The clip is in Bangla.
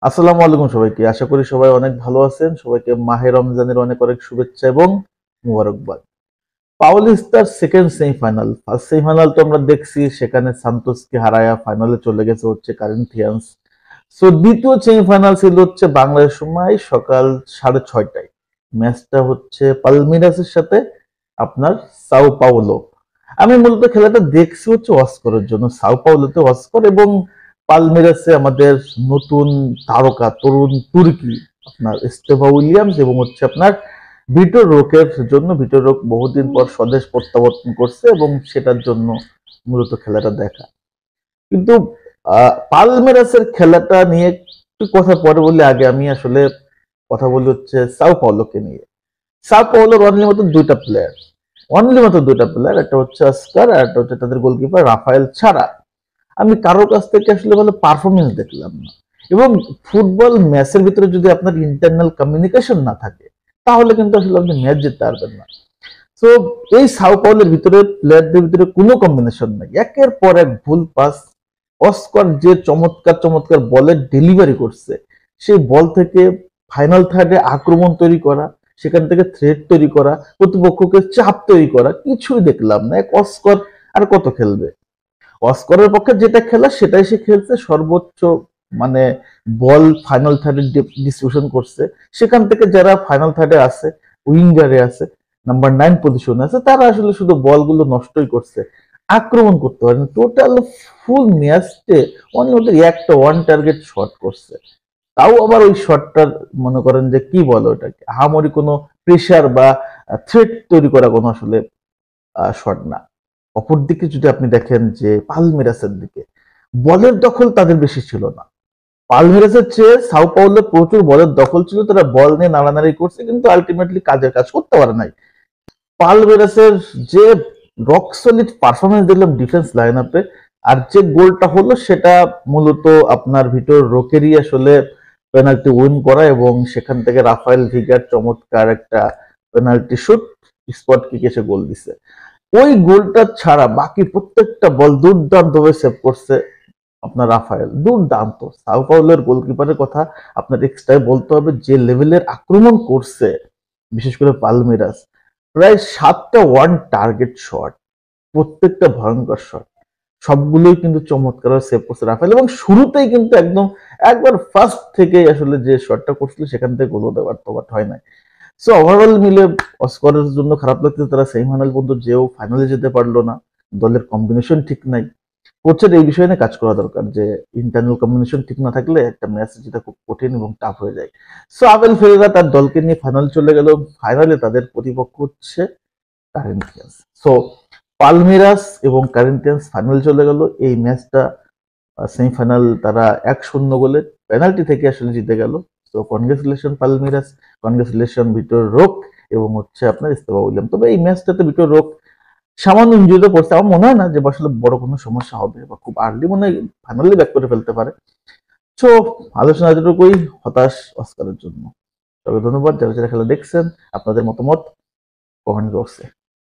আসসালামু আলাইকুম সবাইকে। আশা করি সবাই অনেক ভালো আছেন। সবাইকে মাহে রমজানের অনেক অনেক শুভেচ্ছা এবং মুবারকবাদ। পাওলিস্তার সেকেন্ড সেমিফাইনাল, ফার্স্ট সেমিফাইনাল তো আমরা দেখছি, সেখানে সান্তোসকে হারায়া ফাইনালে চলে গেছে হচ্ছে কারেন্থিয়ান্স। সো দ্বিতীয় সেমিফাইনাল ছিল হচ্ছে বাংলাদেশ সময় সকাল 6:30টায়। ম্যাচটা হচ্ছে পালমিরাসের সাথে আপনার সাও পাওলো। আমি মূলত খেলাটা দেখছি হচ্ছে অস্করের জন্য, সাও পাওলোতে অস্কর এবং পালমিরাসে আমাদের নতুন তারকা তরুণ তুর্কি আপনার এস্তেভা উইলিয়ামস এবং হচ্ছে আপনার ভিটোর রোকের জন্য। ভিটোর রোক বহুদিন পর স্বদেশ প্রত্যাবর্তন করছে এবং সেটার জন্য মূলত খেলাটা দেখা। কিন্তু পালমেরাসের খেলাটা নিয়ে একটু কথা পরে বলে, আগে আমি আসলে কথা বলি হচ্ছে সাও পাওলোকে নিয়ে। সাও পাওলোর অনলি মাত্র দুইটা প্লেয়ার, একটা হচ্ছে অস্কার আর একটা হচ্ছে তাদের গোলকিপার রাফায়েল ছাড়া আমি কারোর কাছ থেকে আসলে ভালো পারফরমেন্স দেখলাম না। এবং ফুটবল ম্যাচের ভিতরে যদি আপনার ইন্টারনাল কমিউনিকেশন না থাকে, তাহলে কিন্তু আসলে আপনি ম্যাচ জিততে পারবেন না। সো এই সাও পাওলের ভিতরে প্লেয়ারদের ভিতরে কোনো কম্বিনেশন নাই, একের পর এক ভুল পাস। অস্কর যে চমৎকার চমৎকার বলের ডেলিভারি করছে, সেই বল থেকে ফাইনাল থার্ডে আক্রমণ তৈরি করা, সেখান থেকে থ্রেট তৈরি করা, প্রতিপক্ষকে চাপ তৈরি করা, কিছুই দেখলাম না। এক অস্কর আর কত খেলবে? অস্করের পক্ষে যেটা খেলা সেটাই সে খেলছে, সর্বোচ্চ মানে বল ফাইনাল থার্ডে ডিস্ট্রিবিউশন করছে। সেখান থেকে যারা ফাইনাল থার্ডে আছে, উইঙ্গারে আছে, নাম্বার 9 পজিশনে আছে, তারা আসলে শুধু বলগুলো নষ্টই করছে, আক্রমণ করতে পারেনি। টোটাল ফুল ম্যাচে অনলি ওদের একটা ওয়ান টার্গেট শট করছে, তাও আবার ওই শটটার মনে করেন যে কি বলে ওটাকে, আহামরি কোনো প্রেশার বা থ্রেট তৈরি করা কোনো আসলে শট না। অপরদিকে যদি আপনি দেখেন যে পালমেরাসের দিকে, বলের দখল তাদের বেশি ছিল না। পালমেরাসের চেয়ে সাও পাওলো প্রচুর বলের দখল ছিল, তারা বল নিয়ে নাড়ানাড়ি করছে কিন্তু আলটিমেটলি কাজের কাজ করতে পারে নাই। পালমেরাসের যে রক সলিড পারফরমেন্স দেখলাম ডিফেন্স লাইন আপে, আর যে গোলটা হলো সেটা মূলত আপনার ভিতর রোকেরই আসলে পেনাল্টি উইন করা, এবং সেখান থেকে রাফায়েল ভিগার চমৎকার একটা পেনাল্টি শুট স্পট কিক এসে গোল দিছে। ওই গোলটা ছাড়া বাকি প্রত্যেকটা বল দুর্দান্ত ভাবে সেভ করছে আপনার রাফায়েল, দুর্দান্ত। সাও পাওলোর গোলকিপারের কথা আপনার এক্সট্রা বলতে হবে, যে লেভেলের আক্রমণ করছে বিশেষ করে পালমেরাস। প্রায় 7টা ওয়ান টার্গেট শট, প্রত্যেকটা ভয়ঙ্কর শট, সবগুলোই কিন্তু চমৎকার সেভ করছে রাফায়েল। এবং শুরুতেই কিন্তু একবার ফার্স্ট থেকেই আসলে যে শটটা করছিল সেখান থেকে গোল হতে পারতো, বাট হয় নাই। সো ওভারঅল মিলে অস্করের জন্য খারাপ লাগতেছে, তারা সেমিফাইনাল পর্যন্ত যেও ফাইনালে যেতে পারলো না। দলের কম্বিনেশন ঠিক নাই। কোচের এই বিষয়ে নিয়ে কাজ করা দরকার, যে ইন্টারনাল কম্বিনেশন ঠিক না থাকলে একটা ম্যাচ যেটা খুব কঠিন এবং টাফ হয়ে যায়। সো আবেল ফেরেরা তার দলকে নিয়ে ফাইনাল চলে গেল। ফাইনালে তাদের প্রতিপক্ষ হচ্ছে কারেন্থিয়ান্স। সো পালমিরাস এবং কারেন্থিয়ান্স ফাইনাল চলে গেল। এই ম্যাচটা সেমিফাইনাল তারা 1-0 গোলে পেনাল্টি থেকে আসলে জিতে গেল। তো কনগ্রেচুলেশন পালমিরাস, কনগ্রেচুলেশন ভিটোর রোক এবং হচ্ছে আপনার ইস্তেফা উইলিয়াম। তবে এই ম্যাচটাতে ভিটোর রোক সামান্য ইনজুরিতে পড়ছে, আমার মনে হয় না যে আসলে বড় কোনো সমস্যা হবে বা খুব আর্লি মনে হয় ফাইনালি ব্যাক করে ফেলতে পারে। সো আলোচনা এতটুকুই, হতাশ অস্কারের জন্য। তবে ধন্যবাদ যারা যারা খেলা দেখছেন, আপনাদের মতামত কমেন্ট বক্সে